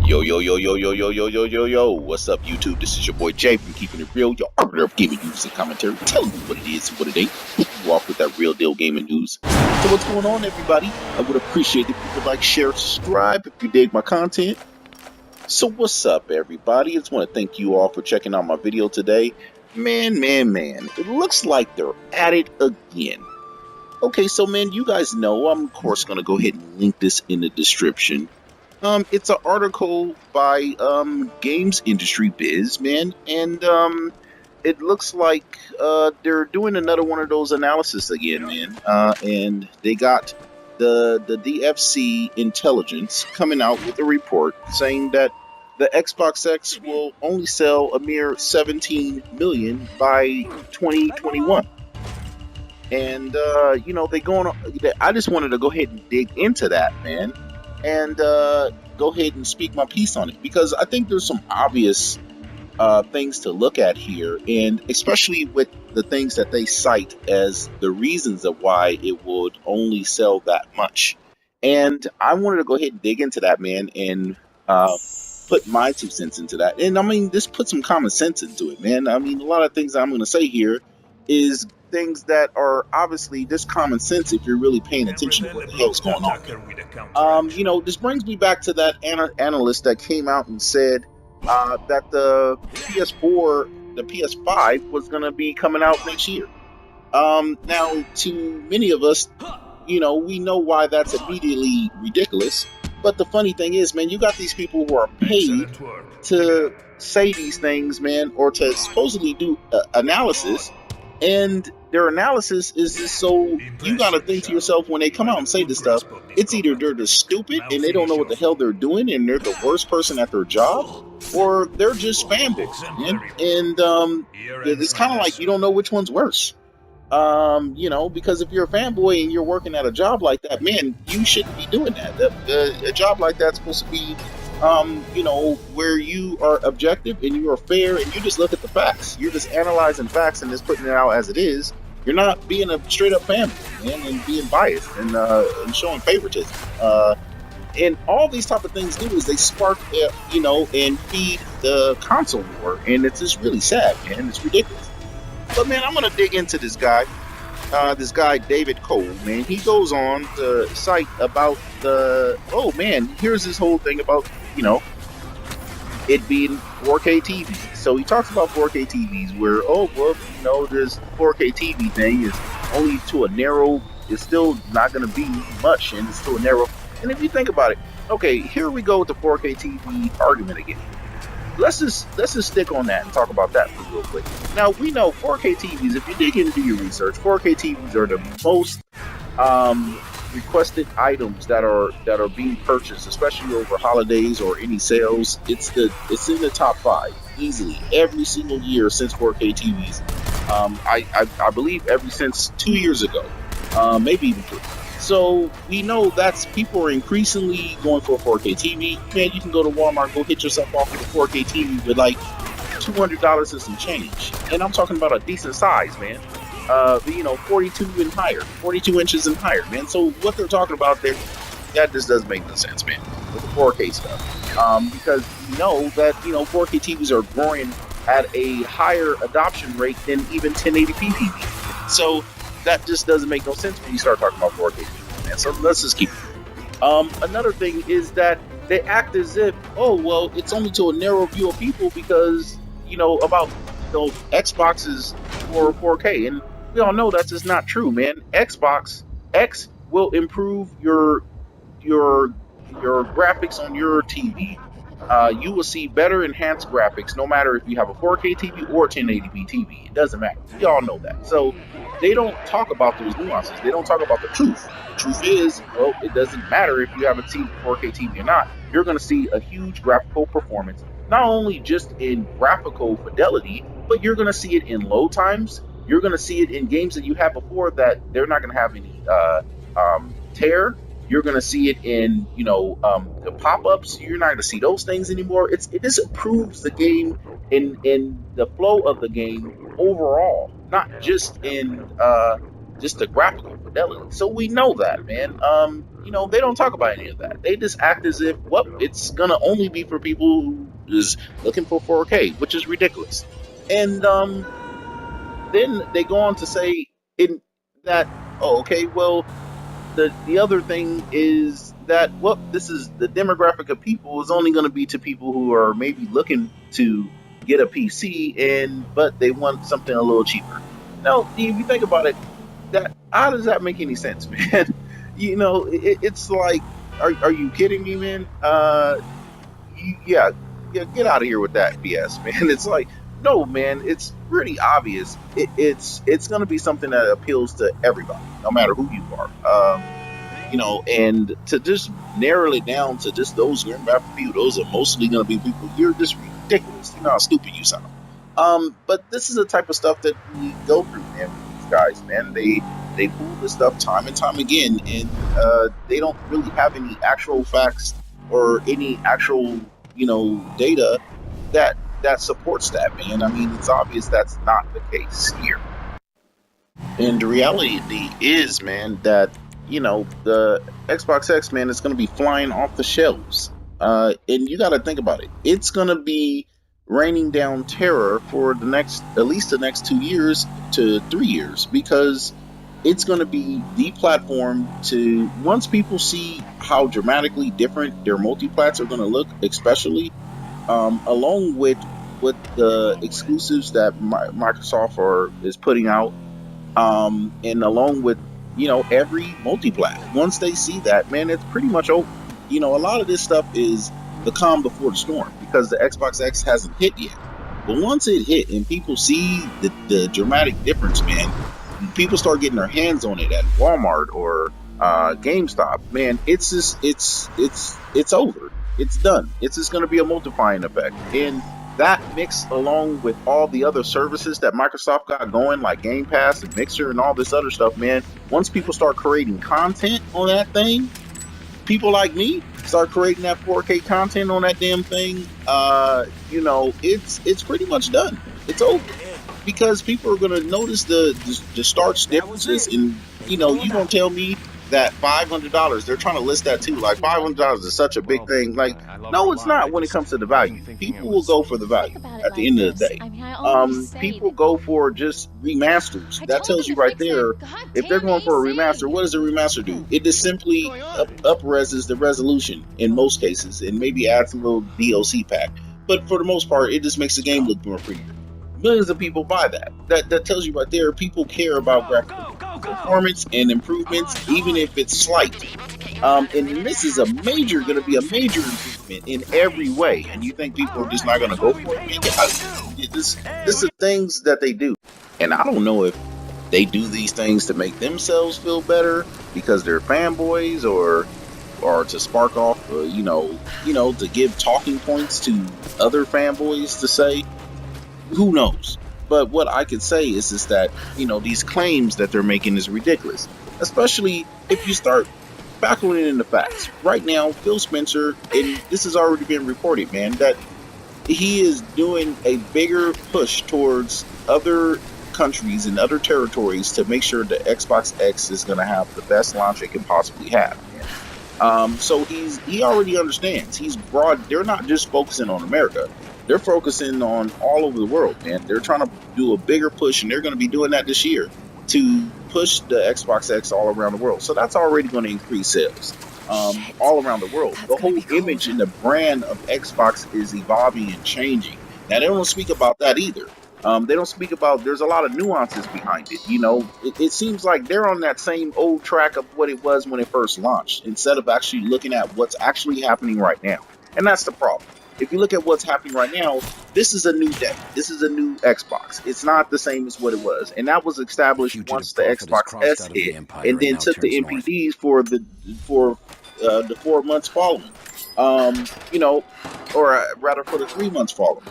Yo, yo, yo, yo, yo, yo, yo, yo, yo, yo. What's up, YouTube? This is your boy Jay from Keeping It Real, your arbiter of gaming news and commentary, telling you what it is and what it ain't, hitting you off with that real deal gaming news. So what's going on, everybody? I would appreciate it if you would like, share, subscribe if you dig my content. So what's up, everybody? I just want to thank you all for checking out my video today. Man, it looks like they're at it again. Okay, so man, you guys know I'm of course going to go ahead and link this in the description. It's an article by gamesindutry.biz, man, and it looks like they're doing another one of those analysis again, man. And they got the DFC intelligence coming out with a report saying that the Xbox X will only sell a mere 17 million by 2021. And you know, I just wanted to go ahead and dig into that, man, and go ahead and speak my piece on it, because I think there's some obvious things to look at here, and especially with the things that they cite as the reasons of why it would only sell that much. And I wanted to go ahead and dig into that, man, and put my 2 cents into that. And I mean, just put some common sense into it, man. I mean, a lot of things I'm going to say here is things that are obviously just common sense if you're really paying attention to what the hell's going on. You know, this brings me back to that analyst that came out and said that the PS4, the PS5 was going to be coming out next year. Now, to many of us, you know, we know why that's immediately ridiculous. But the funny thing is, man, you got these people who are paid to say these things, man, or to supposedly do analysis. And their analysis is just so you gotta think to yourself when they come out and say this stuff, it's either they're just stupid and they don't know what the hell they're doing and they're the worst person at their job, or they're just fanboys, man. And it's kind of like you don't know which one's worse. You know, because if you're a fanboy and you're working at a job like that, man, you shouldn't be doing that. A job like that's supposed to be you know, where you are objective and you are fair and you just look at the facts. You're just analyzing facts and just putting it out as it is. You're not being a straight up fanboy, man, and being biased and showing favoritism. And all these type of things do is they spark, you know, and feed the console war, and it's just really sad, man. It's ridiculous. But man, I'm gonna dig into this guy David Cole, man. He goes on to cite about here's this whole thing about, you know, it being 4K TV. So he talks about 4K TVs where, you know, this 4K TV thing is only to a narrow, it's still not going to be much, and it's to a narrow. And if you think about it, okay, here we go with the 4K TV argument again. Let's just stick on that and talk about that for real quick. Now, we know 4K TVs, if you dig into your research, 4K TVs are the most requested items that are being purchased, especially over holidays or any sales. It's in the top 5 easily every single year since 4K TVs. I believe ever since 2 years ago, maybe even 3. So we know that's people are increasingly going for a 4K TV. Man, you can go to Walmart, go hit yourself off with a 4K TV with like $200 and some change. And I'm talking about a decent size, man. You know, 42 and higher, 42 inches and higher, man. So what they're talking about there, that just doesn't make no sense, man, with the 4K stuff. Because you know that, you know, 4K TVs are growing at a higher adoption rate than even 1080p TV. So that just doesn't make no sense when you start talking about 4K TV, man. So let's just keep it. Another thing is that they act as if, it's only to a narrow view of people because, you know, about, you know, Xboxes for 4K. And we all know that's just not true, man. Xbox X will improve your graphics on your TV. You will see better enhanced graphics no matter if you have a 4K TV or 1080p TV. It doesn't matter. We all know that. So they don't talk about those nuances. They don't talk about the truth. The truth is, well, it doesn't matter if you have a 4K TV or not. You're going to see a huge graphical performance, not only just in graphical fidelity, but you're going to see it in load times. You're going to see it in games that you had before that they're not going to have any tear. You're going to see it in, you know, the pop-ups. You're not going to see those things anymore. It just improves the game in the flow of the game overall, not just in just the graphical fidelity. So we know that, man. they don't talk about any of that. They just act as if, well, it's gonna only be for people who is looking for 4K, which is ridiculous. And then they go on to say in that, oh, okay, well, the other thing is that, well, this is the demographic of people is only going to be to people who are maybe looking to get a PC, but they want something a little cheaper. Now, if you think about it, that how does that make any sense, man? It's like, are you kidding me, man? Yeah, yeah, get out of here with that BS, man. It's like, no, man, it's pretty obvious. It's going to be something that appeals to everybody, no matter who you are. And to just narrow it down to just those demographic people, those are mostly going to be people. You're just ridiculous. You know how stupid you sound. But this is the type of stuff that we go through, man. With these guys, man, they pull this stuff time and time again, and they don't really have any actual facts or any actual, data that supports that, man. I mean, it's obvious that's not the case here. And the reality is, man, that the Xbox X, man, is going to be flying off the shelves. And you got to think about it. It's going to be raining down terror for at least the next 2 years to 3 years, because it's going to be the platform to, once people see how dramatically different their multiplats are going to look, especially along with the exclusives that Microsoft is putting out, and along with every multiplat. Once they see that, man, it's pretty much over. A lot of this stuff is the calm before the storm, because the Xbox X hasn't hit yet. But once it hit and people see the dramatic difference, man, people start getting their hands on it at Walmart or GameStop, man, it's just it's over. It's done. It's just going to be a multiplying effect. And that mixed along with all the other services that Microsoft got going, like Game Pass and Mixer and all this other stuff, man, once people start creating content on that thing, people like me start creating that 4K content on that damn thing, it's pretty much done. It's over. Because people are going to notice the stark differences, and you don't tell me that $500, they're trying to list that too, like $500 is such a big thing. Like, no, it's not when it comes to the value. People will go for the value at the end of the day. People go for just remasters. That tells you right there, if they're going for a remaster, what does a remaster do? It just simply up-reses the resolution in most cases, and maybe adds a little DLC pack. But for the most part, it just makes the game look more prettier. Millions of people buy that. That tells you right there, people care about graphical performance and improvements, even if it's slight. And this is going to be a major improvement in every way. And you think people are just not going to go for it? This is things that they do. And I don't know if they do these things to make themselves feel better because they're fanboys, or to spark off, to give talking points to other fanboys to say. Who knows? But what I could say is that, these claims that they're making is ridiculous. Especially if you start factoring in the facts. Right now, Phil Spencer, and this has already been reported, man, that he is doing a bigger push towards other countries and other territories to make sure the Xbox X is going to have the best launch it can possibly have. So he already understands. He's broad. They're not just focusing on America. They're focusing on all over the world, man. They're trying to do a bigger push, and they're going to be doing that this year to push the Xbox X all around the world. So that's already going to increase sales all around the world. The whole image and the brand of Xbox is evolving and changing. Now, they don't speak about that either. They don't speak about, there's a lot of nuances behind it. It seems like they're on that same old track of what it was when it first launched, instead of actually looking at what's actually happening right now. And that's the problem. If you look at what's happening right now, this is a new day. This is a new Xbox. It's not the same as what it was. And that was established once the Xbox S hit, and then took the NPDs for the 4 months following. Or rather for the 3 months following.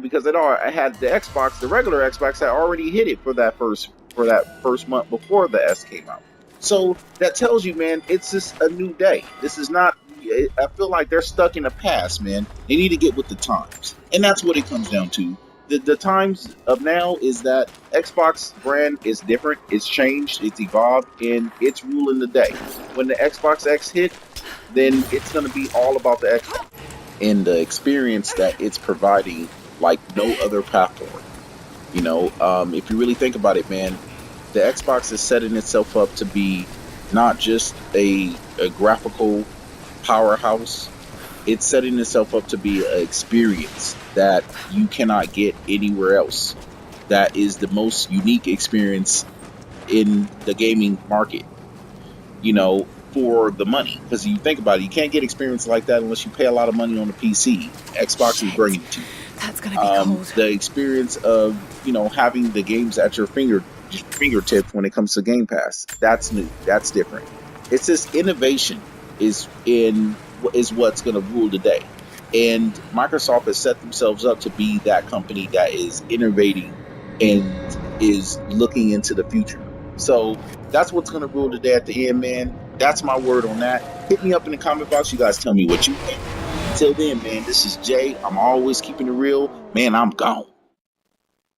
Because I had the Xbox, the regular Xbox had already hit it for that first month before the S came out. So that tells you, man, it's just a new day. This is not, I feel like they're stuck in the past, man. They need to get with the times. And that's what it comes down to. The times of now is that Xbox brand is different. It's changed. It's evolved, and it's ruling the day. When the Xbox X hit, then it's going to be all about the Xbox and the experience that it's providing, like no other platform. If you really think about it, man, the Xbox is setting itself up to be not just a graphical powerhouse. It's setting itself up to be an experience that you cannot get anywhere else. That is the most unique experience in the gaming market, for the money. Because you think about it, you can't get experience like that unless you pay a lot of money on the PC. Xbox is Shit. bringing it to you. That's gonna be cold. The experience of having the games at your fingertips when it comes to Game Pass, that's new, that's different. It's this innovation is what's going to rule the day, and Microsoft has set themselves up to be that company that is innovating and is looking into the future. So that's what's going to rule the day at the end, man. That's my word on that. Hit me up in the comment box, you guys, tell me what you think. Until then, man, this is Jay. I'm always keeping it real. Man, I'm gone.